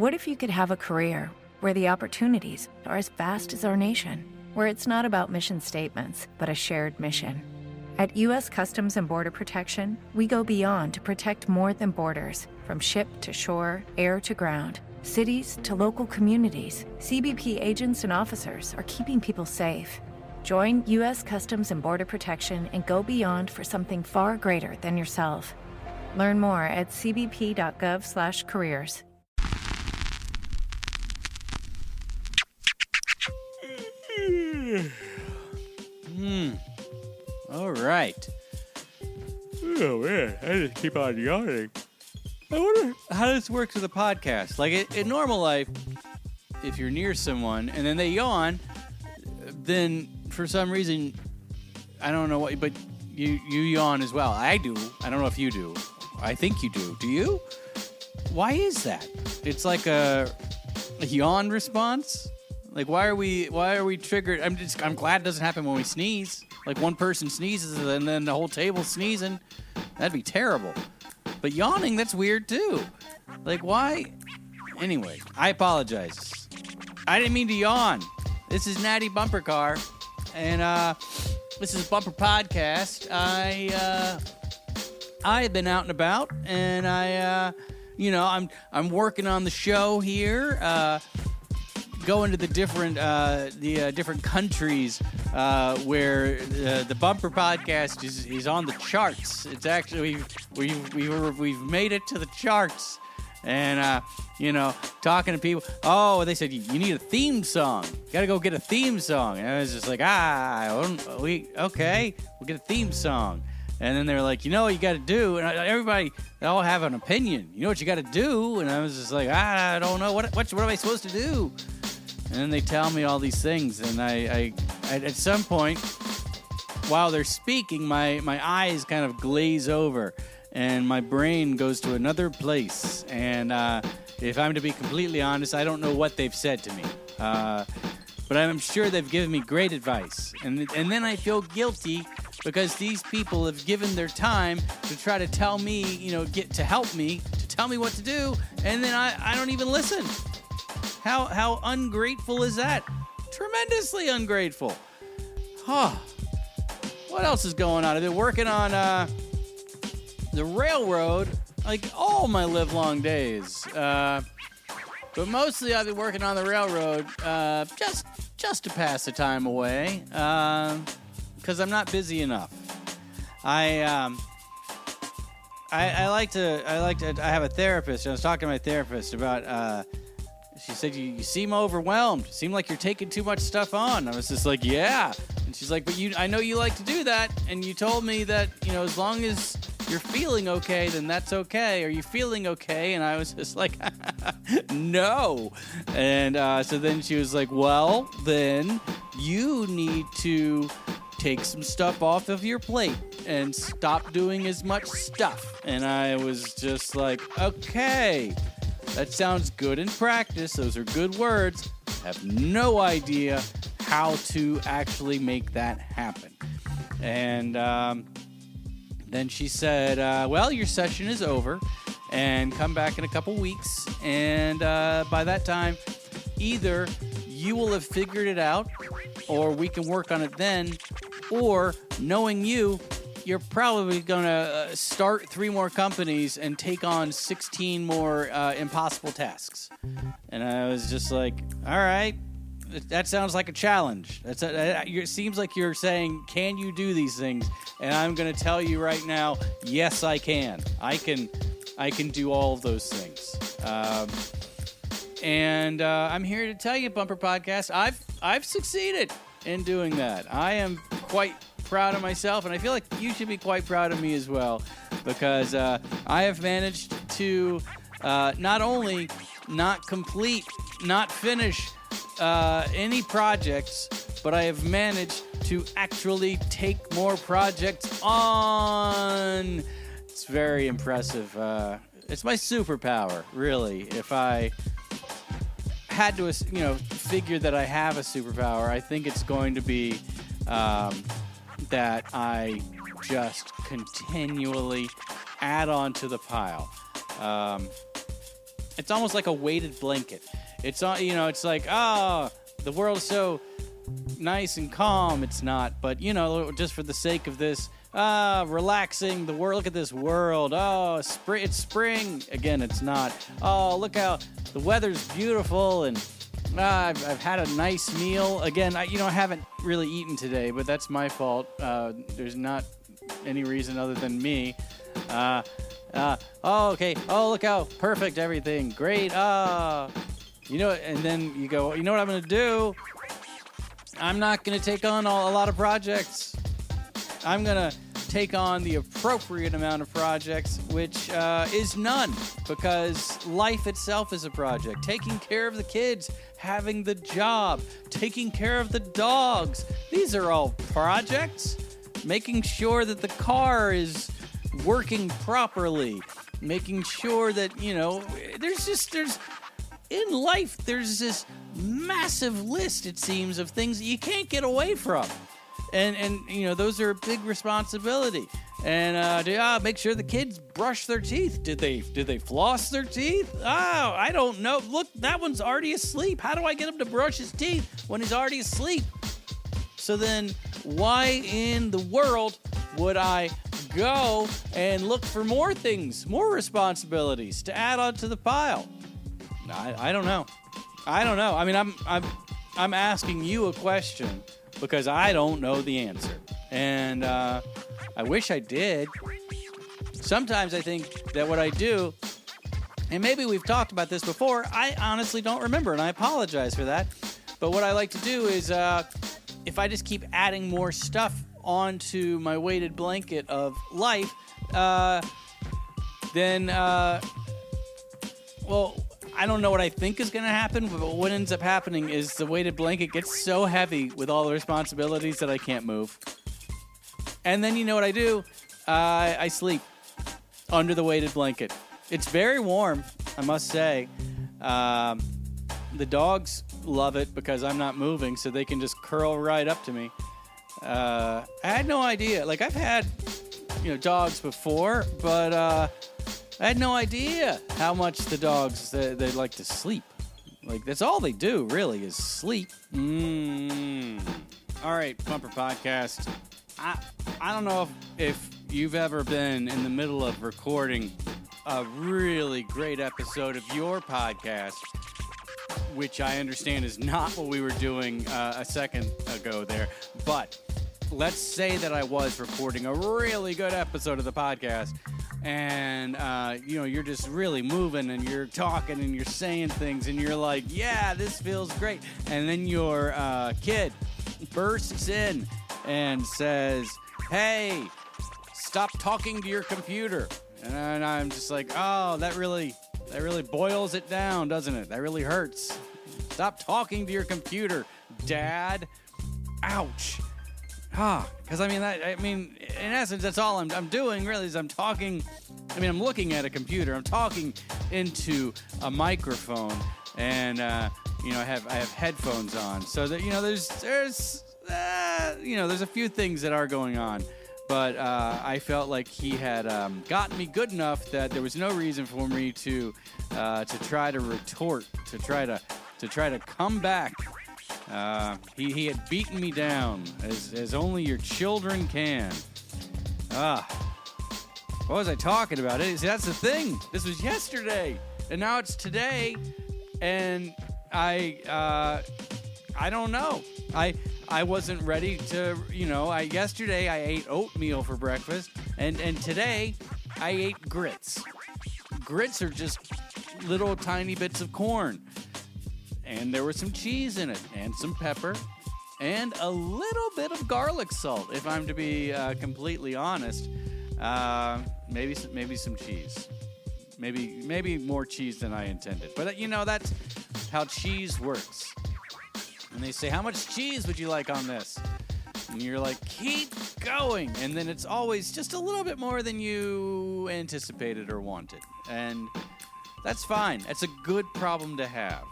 What if you could have a career where the opportunities are as vast as our nation, where it's not about mission statements, but a shared mission? At U.S. Customs and Border Protection, we go beyond to protect more than borders. From ship to shore, air to ground, cities to local communities, CBP agents and officers are keeping people safe. Join U.S. Customs and Border Protection and go beyond for something far greater than yourself. Learn more at cbp.gov/careers. All right. Oh, man. I just keep on yawning. I wonder how this works with a podcast. Like, in normal life, if you're near someone and then they yawn, then for some reason, I don't know what, but you yawn as well. I do. I don't know if you do. I think you do. Do you? Why is that? It's like a yawn response? Like, why are we triggered? I'm glad it doesn't happen when we sneeze. Like, one person sneezes and then the whole table's sneezing. That'd be terrible. But yawning, that's weird too. Like, why? Anyway, I apologize. I didn't mean to yawn. This is Natty Bumpercar, and this is Bumper Podcast. I have been out and about, and I'm working on the show here. Going to the different countries where the Bumper Podcast is on the charts. It's actually we've made it to the charts, and talking to people. Oh, they said you need a theme song. You got to go get a theme song. And I was just like, okay, we'll get a theme song. And then they were like, you know what you got to do? And everybody, they all have an opinion. You know what you got to do? And I was just like, I don't know. What am I supposed to do? And then they tell me all these things. And I at some point, while they're speaking, my eyes kind of glaze over. And my brain goes to another place. And if I'm to be completely honest, I don't know what they've said to me. But I'm sure they've given me great advice. And then I feel guilty because these people have given their time to try to tell me, to help me, to tell me what to do, and then I don't even listen. How ungrateful is that? Tremendously ungrateful. What else is going on? I've been working on the railroad like all my livelong days. But mostly I've been working on the railroad just to pass the time away. Because I'm not busy enough. I have a therapist. I was talking to my therapist about. She said you seem overwhelmed. You seem like you're taking too much stuff on. I was just like, yeah. And she's like, but I know you like to do that, and you told me that as long as you're feeling okay, then that's okay. Are you feeling okay? And I was just like, no. And so then she was like, well, then you need to take some stuff off of your plate and stop doing as much stuff. And I was just like, okay, that sounds good in practice. Those are good words. I have no idea how to actually make that happen. And then she said, well, your session is over and come back in a couple weeks. And by that time, either you will have figured it out or we can work on it then. Or, knowing you're probably going to start 3 more companies and take on 16 more impossible tasks. And I was just like, all right, that sounds like a challenge. It seems like you're saying, can you do these things? And I'm going to tell you right now, yes, I can. I can do all of those things. And I'm here to tell you, Bumper Podcast, I've succeeded in doing that. I am quite proud of myself, and I feel like you should be quite proud of me as well, because I have managed to not only not complete, not finish any projects, but I have managed to actually take more projects on. It's very impressive. It's my superpower, really. If I had to, figure that I have a superpower, I think it's going to be that I just continually add on to the pile. it's almost like a weighted blanket. It's it's like, the world is so nice and calm. It's not, but just for the sake of this, relaxing the world. Look at this world. Oh, spring! It's spring again. It's not. Oh, look how the weather's beautiful, and I've had a nice meal again. I haven't really eaten today, but that's my fault. There's not any reason other than me. Okay. Oh, look how perfect everything. Great. And then you go, you know what I'm going to do? I'm not going to take on a lot of projects. I'm going to take on the appropriate amount of projects, which is none, because life itself is a project. Taking care of the kids, having the job, taking care of the dogs. These are all projects. Making sure that the car is working properly. Making sure that, in life, there's this massive list, it seems, of things that you can't get away from. And those are a big responsibility. And make sure the kids brush their teeth. Did they floss their teeth? Oh, I don't know. Look, that one's already asleep. How do I get him to brush his teeth when he's already asleep? So then why in the world would I go and look for more things, more responsibilities to add onto the pile? I don't know. I mean, I'm asking you a question because I don't know the answer. And I wish I did. Sometimes I think that what I do, and maybe we've talked about this before, I honestly don't remember, and I apologize for that. But what I like to do is if I just keep adding more stuff onto my weighted blanket of life, then, I don't know what I think is going to happen, but what ends up happening is the weighted blanket gets so heavy with all the responsibilities that I can't move. And then you know what I do? I sleep under the weighted blanket. It's very warm, I must say. The dogs love it because I'm not moving, so they can just curl right up to me. I had no idea. Like, I've had, dogs before, but I had no idea how much the dogs, they like to sleep. Like, that's all they do, really, is sleep. All right, Bumper Podcast. I don't know if you've ever been in the middle of recording a really great episode of your podcast, which I understand is not what we were doing a second ago there. But let's say that I was recording a really good episode of the podcast, and you're just really moving, and you're talking, and you're saying things, and you're like, yeah, this feels great. And then your kid bursts in and says, hey, stop talking to your computer. And I'm just like, oh, that really boils it down, doesn't it? That really hurts. Stop talking to your computer, Dad. Ouch. Because in essence, that's all I'm doing, really, is I'm talking. I'm looking at a computer. I'm talking into a microphone, and I have headphones on, so that there's a few things that are going on. But I felt like he had gotten me good enough that there was no reason for me to try to retort, to try to come back. He had beaten me down, as only your children can. What was I talking about? See, that's the thing. This was yesterday, and now it's today, and I don't know. I wasn't ready to, yesterday I ate oatmeal for breakfast, and today I ate grits. Grits are just little tiny bits of corn. And there was some cheese in it, and some pepper, and a little bit of garlic salt, if I'm to be completely honest. Maybe some cheese. Maybe more cheese than I intended. But, that's how cheese works. And they say, how much cheese would you like on this? And you're like, keep going. And then it's always just a little bit more than you anticipated or wanted. And that's fine. It's a good problem to have.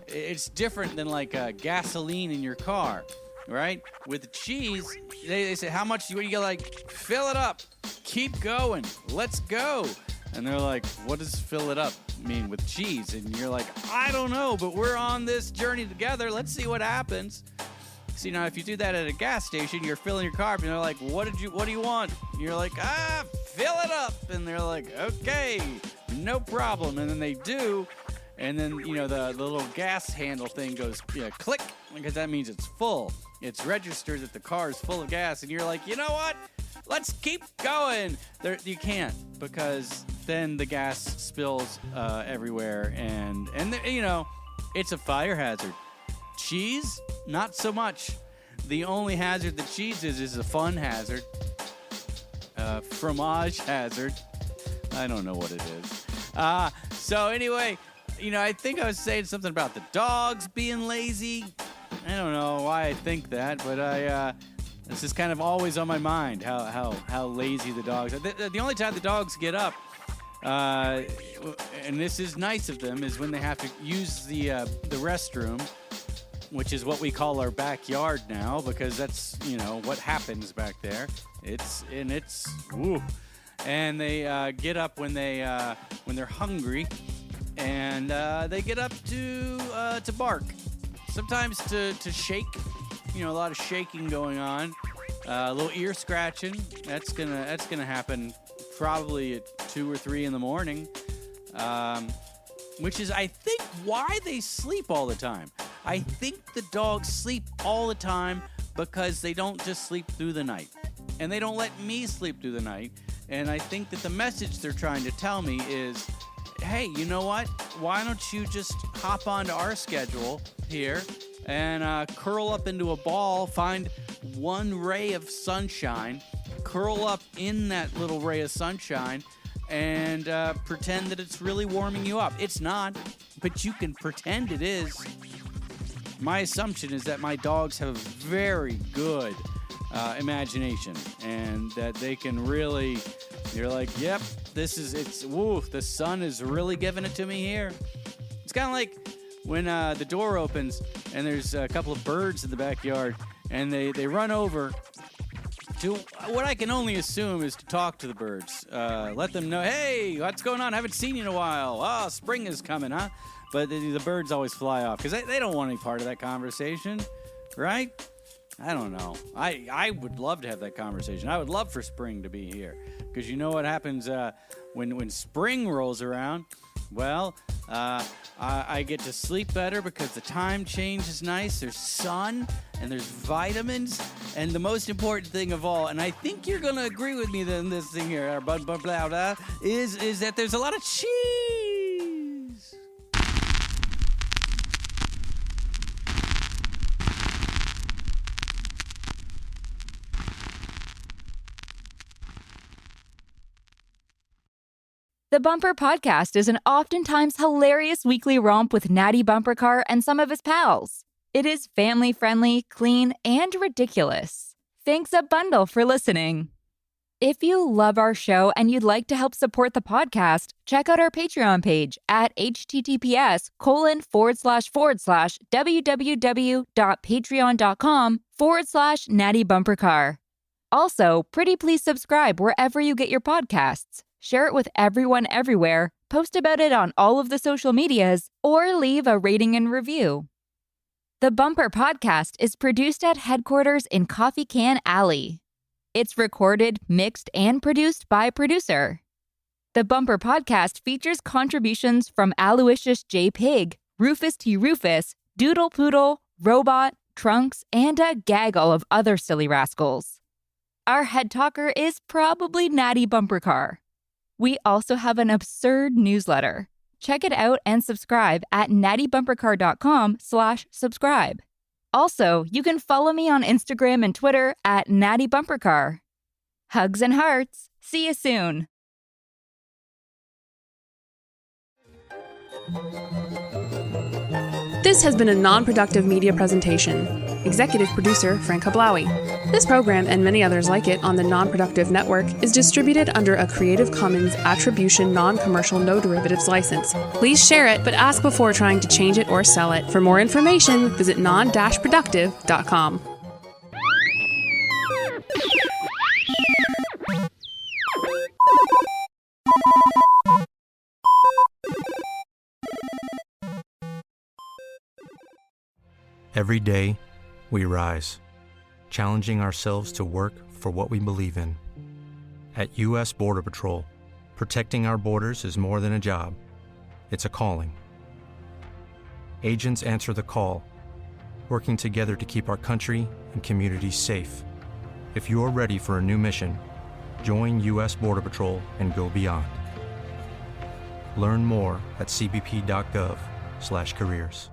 It's different than like gasoline in your car, right? With cheese, they say, how much? You like, fill it up. Keep going. Let's go. And they're like, what does fill it up mean with cheese? And you're like, I don't know, but we're on this journey together. Let's see what happens. See, now if you do that at a gas station, you're filling your car up, and they're like, what do you want? And you're like, fill it up. And they're like, okay, no problem. And then they do. And then, the little gas handle thing goes click, because that means it's full. It's registered that the car is full of gas. And you're like, you know what? Let's keep going. You can't, because then the gas spills everywhere. And it's a fire hazard. Cheese, not so much. The only hazard that cheese is a fun hazard. Fromage hazard. I don't know what it is. So anyway, I think I was saying something about the dogs being lazy. I don't know why I think that, but this is kind of always on my mind, how lazy the dogs are. The only time the dogs get up, and this is nice of them, is when they have to use the restroom, which is what we call our backyard now, because that's, what happens back there. And they get up when they're hungry, and they get up to bark, sometimes to shake. A lot of shaking going on, a little ear scratching. That's gonna happen probably at 2 or 3 in the morning, which is, I think, why they sleep all the time. I think the dogs sleep all the time because they don't just sleep through the night, and they don't let me sleep through the night. And I think that the message they're trying to tell me is, hey, you know what? Why don't you just hop onto our schedule here and curl up into a ball, find one ray of sunshine, curl up in that little ray of sunshine, and pretend that it's really warming you up. It's not, but you can pretend it is. My assumption is that my dogs have a very good imagination, and that they can really, you're like, yep, the sun is really giving it to me here. It's kind of like when the door opens and there's a couple of birds in the backyard, and they run over to what I can only assume is to talk to the birds. Let them know, hey, what's going on? I haven't seen you in a while. Oh, spring is coming, huh? But the birds always fly off because they don't want any part of that conversation, right? I don't know. I would love to have that conversation. I would love for spring to be here, because you know what happens when spring rolls around? Well, I get to sleep better because the time change is nice. There's sun and there's vitamins, and the most important thing of all, and I think you're going to agree with me in this thing here, is that there's a lot of cheese. The Bumper Podcast is an oftentimes hilarious weekly romp with Natty Bumpercar and some of his pals. It is family-friendly, clean, and ridiculous. Thanks a bundle for listening. If you love our show and you'd like to help support the podcast, check out our Patreon page at https://www.patreon.com/nattybumpercar. Also, pretty please subscribe wherever you get your podcasts. Share it with everyone everywhere, post about it on all of the social medias, or leave a rating and review. The Bumper Podcast is produced at headquarters in Coffee Can Alley. It's recorded, mixed, and produced by producer. The Bumper Podcast features contributions from Aloysius J. Pig, Rufus T. Rufus, Doodle Poodle, Robot, Trunks, and a gaggle of other silly rascals. Our head talker is probably Natty Bumpercar. We also have an absurd newsletter. Check it out and subscribe at nattybumpercar.com/subscribe. Also, you can follow me on Instagram and Twitter at Natty Bumpercar. Hugs and hearts. See you soon. This has been a non-productive media presentation. Executive producer Frank Hablawi. This program and many others like it on the Non-Productive Network is distributed under a Creative Commons Attribution Non-Commercial No Derivatives license. Please share it, but ask before trying to change it or sell it. For more information, visit non-productive.com. Every day, we rise, challenging ourselves to work for what we believe in. At U.S. Border Patrol, protecting our borders is more than a job. It's a calling. Agents answer the call, working together to keep our country and communities safe. If you're ready for a new mission, join U.S. Border Patrol and go beyond. Learn more at cbp.gov/careers.